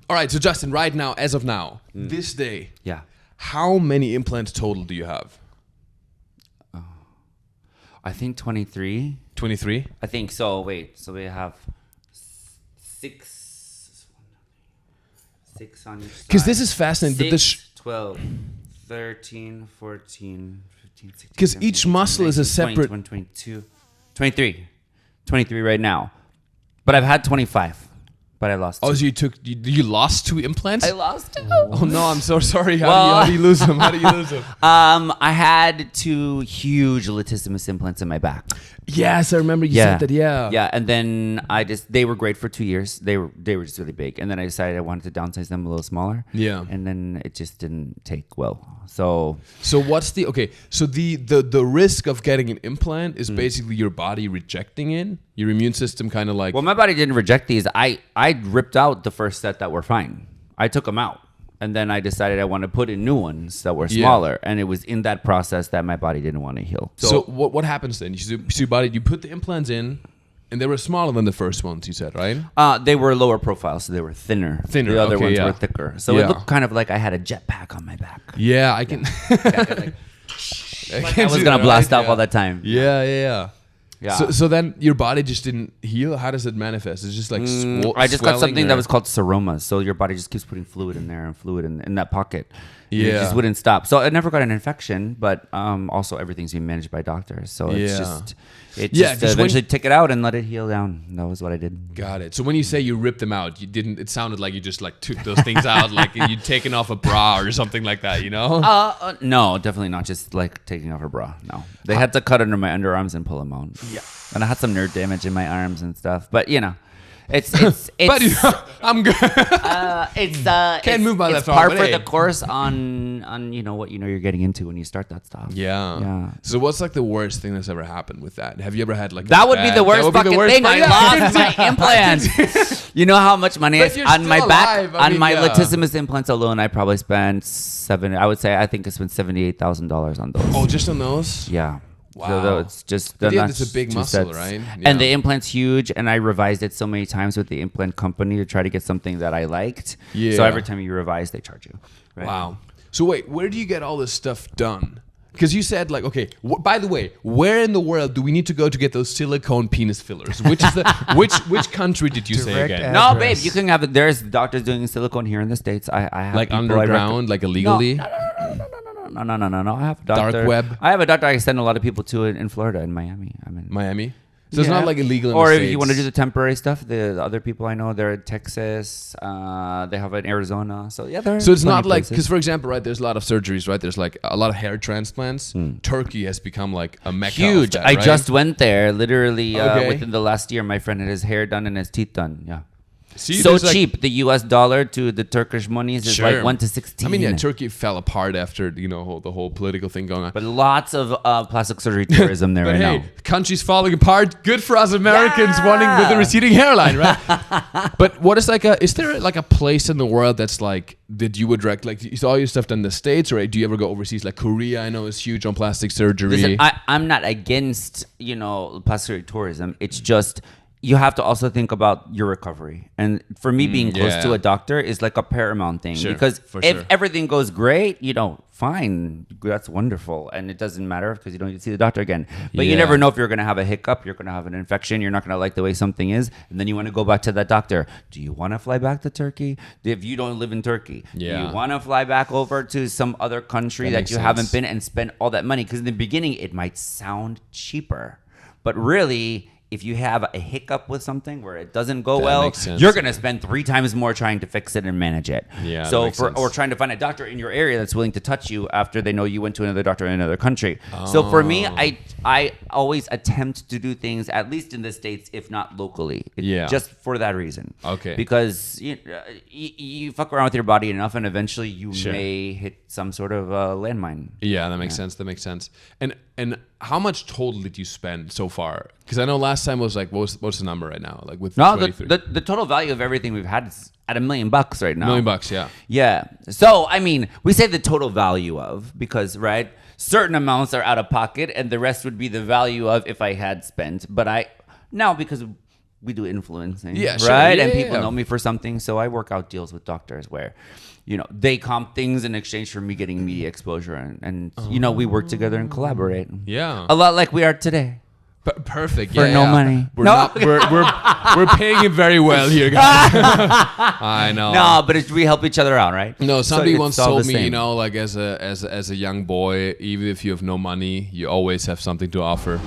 All right, so Justin, right now, as of now, this day, Yeah. how many implants total do you have? I think 23. 23? I think so. Wait, so we have six on each side. Because this is fascinating. 12, 13, 14, 15, 16. Because each muscle is a 20, separate... 22, 23. 23 right now. But I've had 25. But I lost 2. Oh, so you lost 2 implants? I lost 2. Oh no, I'm so sorry. How do you lose them? How do you lose them? I had 2 huge latissimus implants in my back. Yes, I remember you said that. Yeah. Yeah, and then they were great for 2 years. They were just really big, and then I decided I wanted to downsize them a little smaller. Yeah. And then it just didn't take well. So what's the So the risk of getting an implant is basically your body rejecting it. Your immune system kind of like. well, my body didn't reject these. I ripped out the first set that were fine. I took them out. And then I decided I want to put in new ones that were smaller. And it was in that process that my body didn't want to heal. So what happens then? You put the implants in, and they were smaller than the first ones, you said, right? They were lower profile, so they were thinner. Thinner, The other okay, ones yeah. were thicker. So it looked kind of like I had a jetpack on my back. Yeah, I can. I was going to blast off all the time. Yeah. Yeah. So then your body just didn't heal? How does it manifest? It's just like I just got something or? that was called seromas. So your body just keeps putting fluid in there and fluid in that pocket. Yeah. It just wouldn't stop. So I never got an infection, but also everything's being managed by doctors. So it's just eventually take it out and let it heal down. That was what I did. Got it. So when you say you ripped them out, it sounded like you just like took those things out, like you'd taken off a bra or something like that, you know? No, definitely not just like taking off a bra. No. They had to cut under my underarms and pull them out. Yeah. And I had some nerve damage in my arms and stuff. But it's But I'm good. Can't move my it's left arm, par but for hey. the course on what you're getting into when you start that stuff. Yeah. So what's like the worst thing that's ever happened with that? Have you ever had like that would be the worst fucking thing. I lost my implants. You know how much money on my back on my latissimus implants alone? I probably spent I think I spent $78,000 on those. Oh, just on those? Yeah. Wow. So it's just it's a big muscle, right? Yeah. And the implant's huge, and I revised it so many times with the implant company to try to get something that I liked. Yeah. So every time you revise, they charge you. Right? Wow. So wait, where do you get all this stuff done? Because you said like, okay. By the way, where in the world do we need to go to get those silicone penis fillers? Which is which country did you say again? No, babe, you can have it. There's doctors doing silicone here in the States. I have like underground, like illegally. No. I have a doctor. Dark web. I have a doctor I send a lot of people to in Florida, in Miami. Miami. So it's not like illegal. Or in the if States. you want to do the temporary stuff, the other people I know, they're in Texas. They have it in Arizona. So yeah, So it's not like, because for example, right, there's a lot of surgeries, right? There's like a lot of hair transplants. Turkey has become like a mecca. Huge. Of that, right? I just went there literally Okay. within the last year. My friend had his hair done and his teeth done. Yeah. See, so there's cheap. The US dollar to the Turkish monies is like 1 to 16. I mean, yeah, Turkey fell apart after the whole political thing going on. But lots of plastic surgery tourism there right now. Country's falling apart. Good for us Americans wanting with a receding hairline, right? But what is is there like a place in the world that's like that you would direct? Like, is all your stuff done in the States, or do you ever go overseas? Like Korea, I know is huge on plastic surgery. Listen, I'm not against plastic surgery tourism. It's just you have to also think about your recovery. And for me, being close to a doctor is like a paramount thing. Sure, because if everything goes great, fine, that's wonderful. And it doesn't matter because you don't need to see the doctor again. But you never know if you're going to have a hiccup, you're going to have an infection, you're not going to like the way something is. And then you want to go back to that doctor. Do you want to fly back to Turkey? If you don't live in Turkey, do you want to fly back over to some other country that you haven't been and spend all that money? Because in the beginning, it might sound cheaper. But really, if you have a hiccup with something where it doesn't go well, you're going to spend 3 times more trying to fix it and manage it. Yeah. So or trying to find a doctor in your area that's willing to touch you after they know you went to another doctor in another country. So for me, I always attempt to do things at least in the States, if not locally. Just for that reason. Okay. Because you fuck around with your body enough, and eventually you may hit some sort of landmine. Yeah, that makes sense. That makes sense. And how much total did you spend so far? Because I know last time was like, what's the number right now? Like with the total value of everything we've had is at $1 million right now. $1 million, yeah. Yeah. So I mean, we say the total value of because certain amounts are out of pocket, and the rest would be the value of if I had spent. But because we do influencing, Yeah, sure. right? Yeah, And yeah, people yeah. know me for something, so I work out deals with doctors where, they comp things in exchange for me getting media exposure, and we work together and collaborate. Yeah. A lot like we are today. Perfect. For yeah, no yeah. money. We're No. not. We're paying him very well here, guys. I know. No, but we help each other out, right? No, So somebody it's once all told the me, same. like as a young boy, even if you have no money, you always have something to offer.